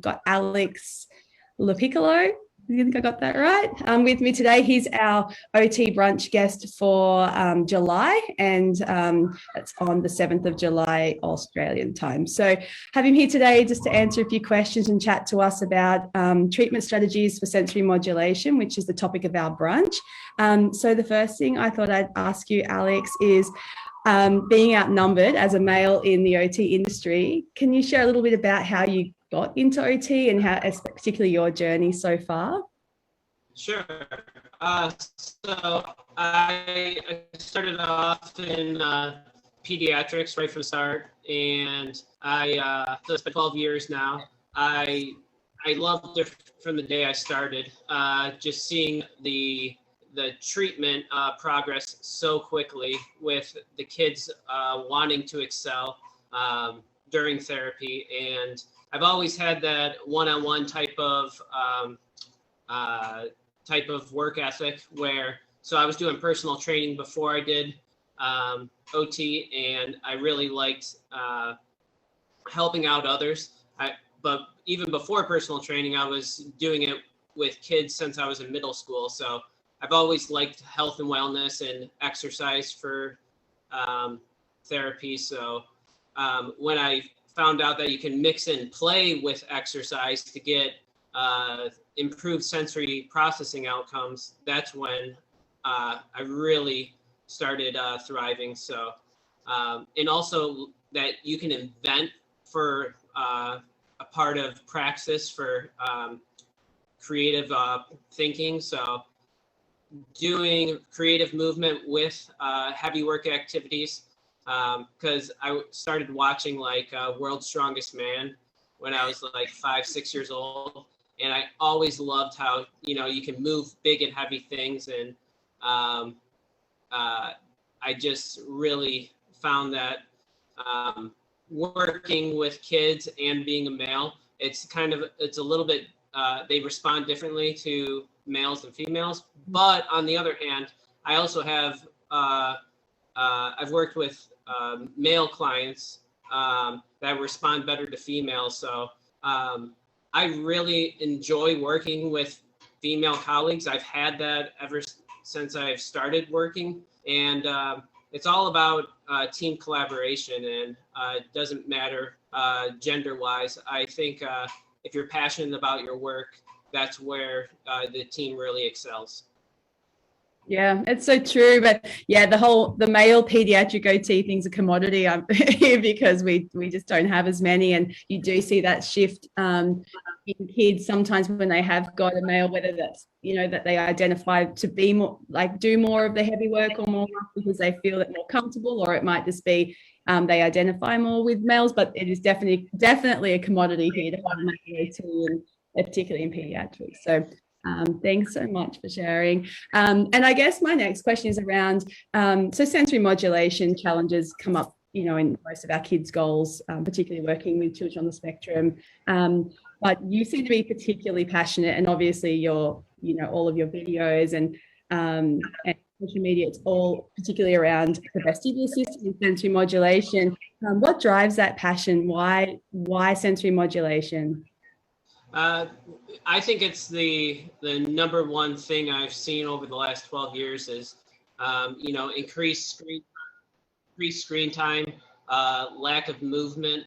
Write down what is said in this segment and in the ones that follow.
got Alex Lopiccolo. I think I got that right. With me today, he's our OT brunch guest for July, and that's on the 7th of July, Australian time. So have him here today just to answer a few questions and chat to us about treatment strategies for sensory modulation, which is the topic of our brunch. So the first thing I thought I'd ask you, Alex, is being outnumbered as a male in the OT industry, can you share a little bit about how you got into OT and how, particularly your journey so far? Sure. So I started off in pediatrics right from the start, and I it's been 12 years now. I loved it from the day I started. Just seeing the treatment progress so quickly with the kids wanting to excel during therapy, and I've always had that one-on-one type of work ethic so I was doing personal training before I did OT, and I really liked helping out others. But even before personal training, I was doing it with kids since I was in middle school. So I've always liked health and wellness and exercise for therapy. So when I found out that you can mix in play with exercise to get improved sensory processing outcomes, that's when I really started thriving. So, and also that you can invent for a part of praxis for creative thinking. So doing creative movement with heavy work activities, because I started watching like World's Strongest Man when I was like 5-6 years old. And I always loved how, you can move big and heavy things. And I just really found that working with kids and being a male, it's a little bit, they respond differently to males and females. But on the other hand, I also have, I've worked with male clients that respond better to females. So I really enjoy working with female colleagues. I've had that ever since I've started working, and it's all about team collaboration, and it doesn't matter gender-wise. I think if you're passionate about your work, that's where the team really excels. Yeah, it's so true. But yeah, the male pediatric OT thing's a commodity because we just don't have as many. And you do see that shift in kids sometimes when they have got a male, whether that's, that they identify to be more like do more of the heavy work or more because they feel it more comfortable, or it might just be they identify more with males. But it is definitely a commodity here to have male OT, and particularly in pediatrics. So thanks so much for sharing. And I guess my next question is around, so sensory modulation challenges come up, in most of our kids' goals, particularly working with children on the spectrum. But you seem to be particularly passionate, and obviously your, all of your videos and social media, it's all particularly around the vestibular system and sensory modulation. What drives that passion? Why sensory modulation? I think it's the number one thing I've seen over the last 12 years is, increased screen time, lack of movement,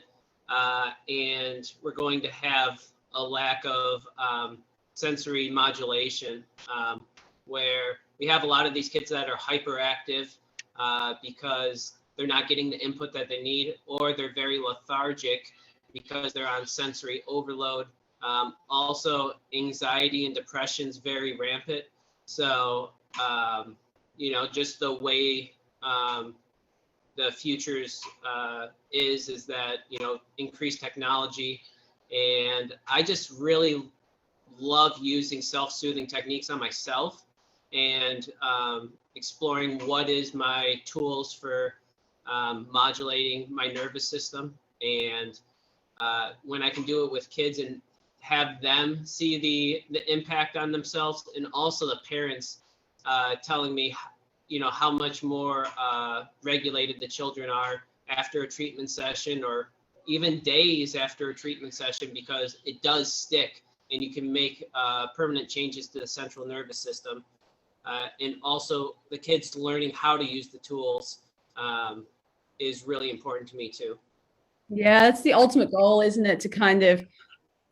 and we're going to have a lack of sensory modulation, where we have a lot of these kids that are hyperactive because they're not getting the input that they need, or they're very lethargic because they're on sensory overload. Also, anxiety and depression is very rampant. So, just the way the futures is that, increased technology. And I just really love using self-soothing techniques on myself and exploring what is my tools for modulating my nervous system. And when I can do it with kids and have them see the impact on themselves, and also the parents telling me, how much more regulated the children are after a treatment session, or even days after a treatment session, because it does stick and you can make permanent changes to the central nervous system. And also the kids learning how to use the tools is really important to me too. Yeah, that's the ultimate goal, isn't it? To kind of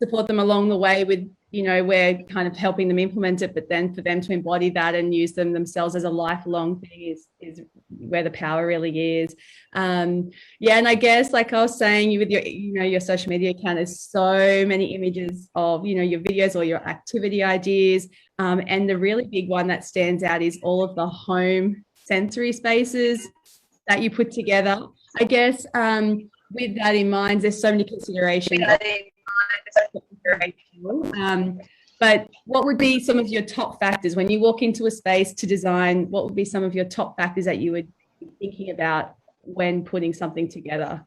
support them along the way with, we're kind of helping them implement it, but then for them to embody that and use them themselves as a lifelong thing is where the power really is. Yeah, and I guess, like I was saying, you with your, your social media account, there's so many images of, your videos or your activity ideas. And the really big one that stands out is all of the home sensory spaces that you put together. I guess with that in mind, there's so many considerations. But what would be some of your top factors when you walk into a space to design? What would be some of your top factors that you would be thinking about when putting something together?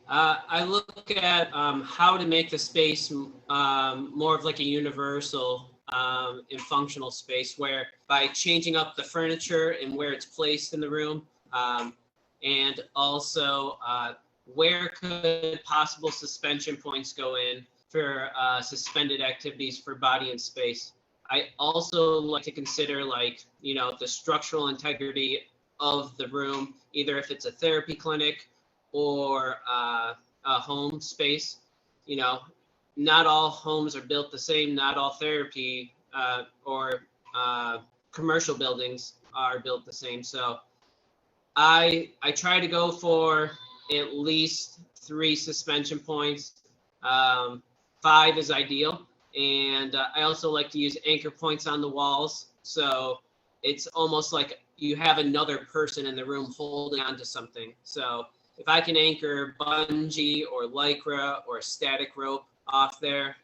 I look at how to make the space more of like a universal and functional space, where by changing up the furniture and where it's placed in the room, and also where could possible suspension points go in for suspended activities for body and space. I also like to consider, like, the structural integrity of the room, either if it's a therapy clinic or a home space. Not all homes are built the same. Not all therapy or commercial buildings are built the same. So I try to go for at least 3 suspension points. 5 is ideal. And I also like to use anchor points on the walls. So it's almost like you have another person in the room holding onto something. So if I can anchor bungee or lycra or static rope off there,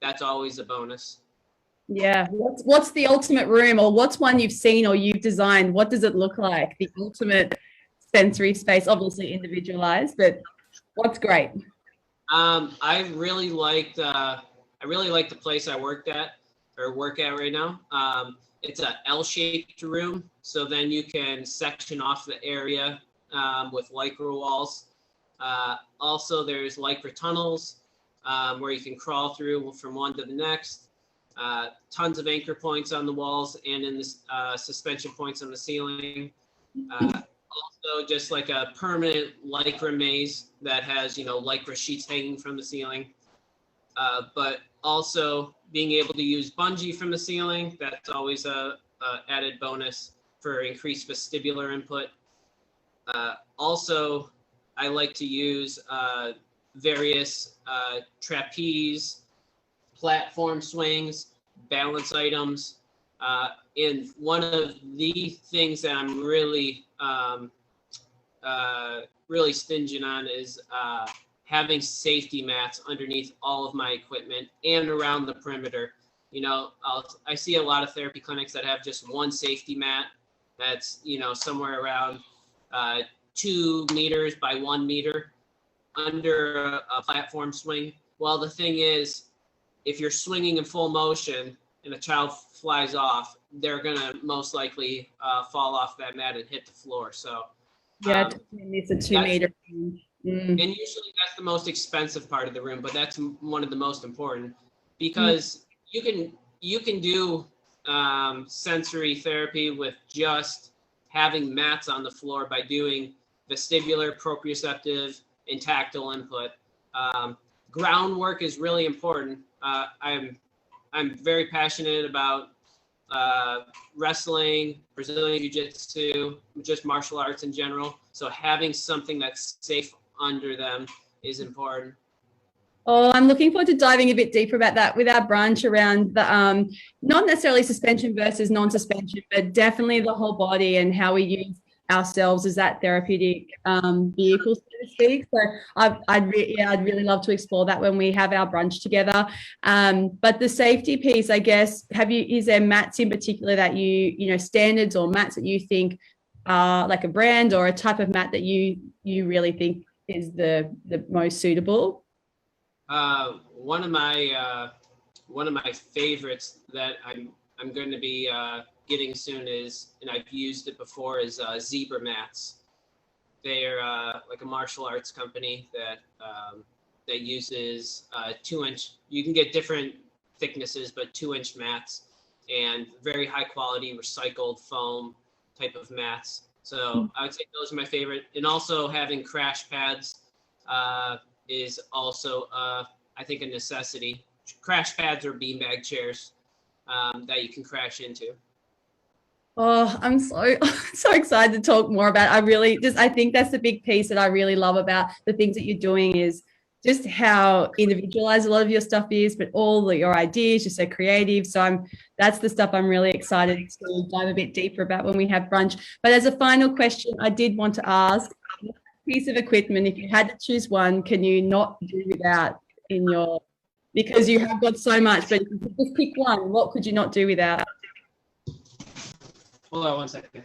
that's always a bonus. Yeah. What's the ultimate room, or what's one you've seen or you've designed? What does it look like? The ultimate sensory space, obviously individualized, but what's great? I really liked the place I work at right now. It's a L-shaped room, so then you can section off the area with lycra walls. Also, there's lycra tunnels where you can crawl through from one to the next. Tons of anchor points on the walls and in the suspension points on the ceiling. Also, just like a permanent lycra maze that has, lycra sheets hanging from the ceiling. But also being able to use bungee from the ceiling, that's always a added bonus for increased vestibular input. Also, I like to use various trapeze, platform swings, balance items. And one of the things that I'm really stingent on is having safety mats underneath all of my equipment and around the perimeter. I see a lot of therapy clinics that have just one safety mat that's, somewhere around 2 meters by 1 meter under a platform swing. Well, the thing is, if you're swinging in full motion and a child flies off, they're gonna most likely fall off that mat and hit the floor. So yeah, it's a 2 meter. And usually that's the most expensive part of the room, but that's one of the most important, because you can do sensory therapy with just having mats on the floor by doing vestibular, proprioceptive, and tactile input. Groundwork is really important. I'm very passionate about wrestling, Brazilian Jiu-Jitsu, just martial arts in general. So having something that's safe under them is important. Oh, I'm looking forward to diving a bit deeper about that with our brunch around the not necessarily suspension versus non-suspension, but definitely the whole body and how we use ourselves as that therapeutic vehicle, so to speak. So I'd really love to explore that when we have our brunch together. But the safety piece, I guess, is there mats in particular that standards or mats that you think are like a brand or a type of mat that you really think is the most suitable? One of my favorites that I'm going to be getting soon is, and I've used it before, is zebra mats. they're like a martial arts company that uses 2-inch. You can get different thicknesses, but 2-inch mats and very high quality recycled foam type of mats. So I would say those are my favorite. And also having crash pads is also, I think, a necessity. Crash pads or beanbag chairs that you can crash into. Oh, I'm so excited to talk more about it. I think that's the big piece that I really love about the things that you're doing is just how individualized a lot of your stuff is, but all your ideas, you're so creative. So that's the stuff I'm really excited to dive a bit deeper about when we have brunch. But as a final question, I did want to ask, piece of equipment, if you had to choose one, can you not do without because you have got so much, but if you could just pick one, what could you not do without? Hold on one second.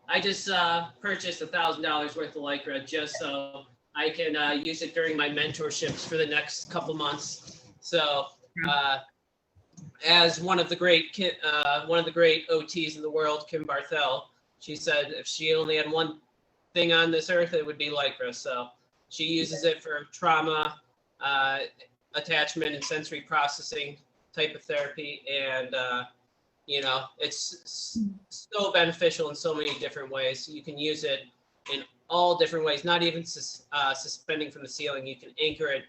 I just purchased $1,000 worth of Lycra just so I can use it during my mentorships for the next couple months. So as one of the great OTs in the world, Kim Barthel, she said if she only had one thing on this earth, it would be Lycra. So she uses it for trauma, attachment, and sensory processing type of therapy. And it's so beneficial in so many different ways. You can use it in all different ways, not even suspending from the ceiling. You can anchor it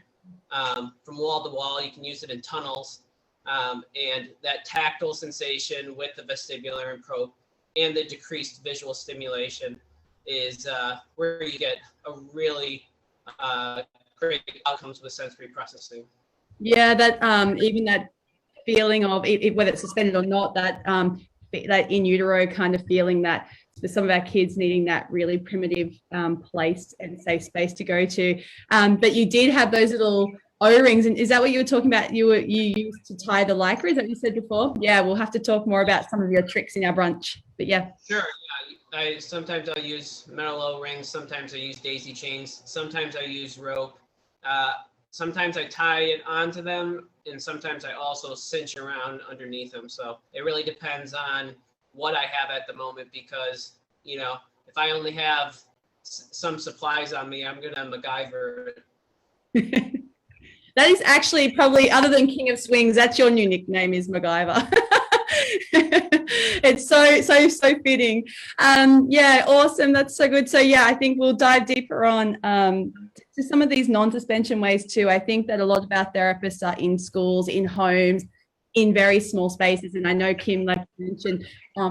from wall to wall. You can use it in tunnels. And that tactile sensation with the vestibular and probe and the decreased visual stimulation is where you get a really great outcomes with sensory processing. Yeah, that even that feeling of whether it's suspended or not, that in utero kind of feeling that for some of our kids needing that really primitive place and safe space to go to. But you did have those little O-rings, and is that what you were talking about? You used to tie the Lycra, is that what you said before? Yeah, we'll have to talk more about some of your tricks in our brunch. But yeah. Sure. Yeah. Sometimes I'll use metal O-rings. Sometimes I use daisy chains. Sometimes I use rope. Sometimes I tie it onto them, and sometimes I also cinch around underneath them. So it really depends on what I have at the moment, because, if I only have some supplies on me, I'm going to MacGyver it. That is actually probably, other than King of Swings, that's your new nickname, is MacGyver. It's so fitting. Yeah, awesome. That's so good. So yeah, I think we'll dive deeper on to some of these non-suspension ways too. I think that a lot of our therapists are in schools, in homes, in very small spaces. And I know Kim, like you mentioned,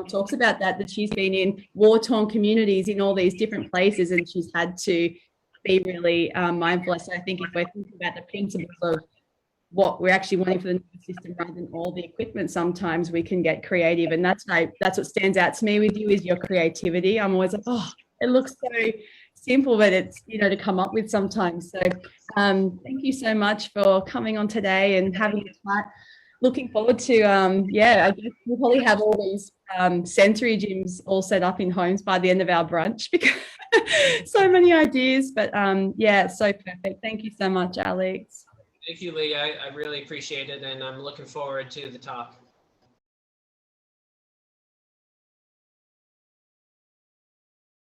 talks about that she's been in war-torn communities in all these different places, and she's had to be really mindful. So I think if we're thinking about the principles of what we're actually wanting for the nervous system rather than all the equipment, sometimes we can get creative. And that's what stands out to me with you, is your creativity. I'm always like, oh, it looks so simple, but it's, to come up with sometimes. So thank you so much for coming on today and having a chat. Looking forward to, I guess we'll probably have all these sensory gyms all set up in homes by the end of our brunch, because so many ideas. But yeah, so perfect. Thank you so much, Alex. Thank you, Lee. I really appreciate it, and I'm looking forward to the talk.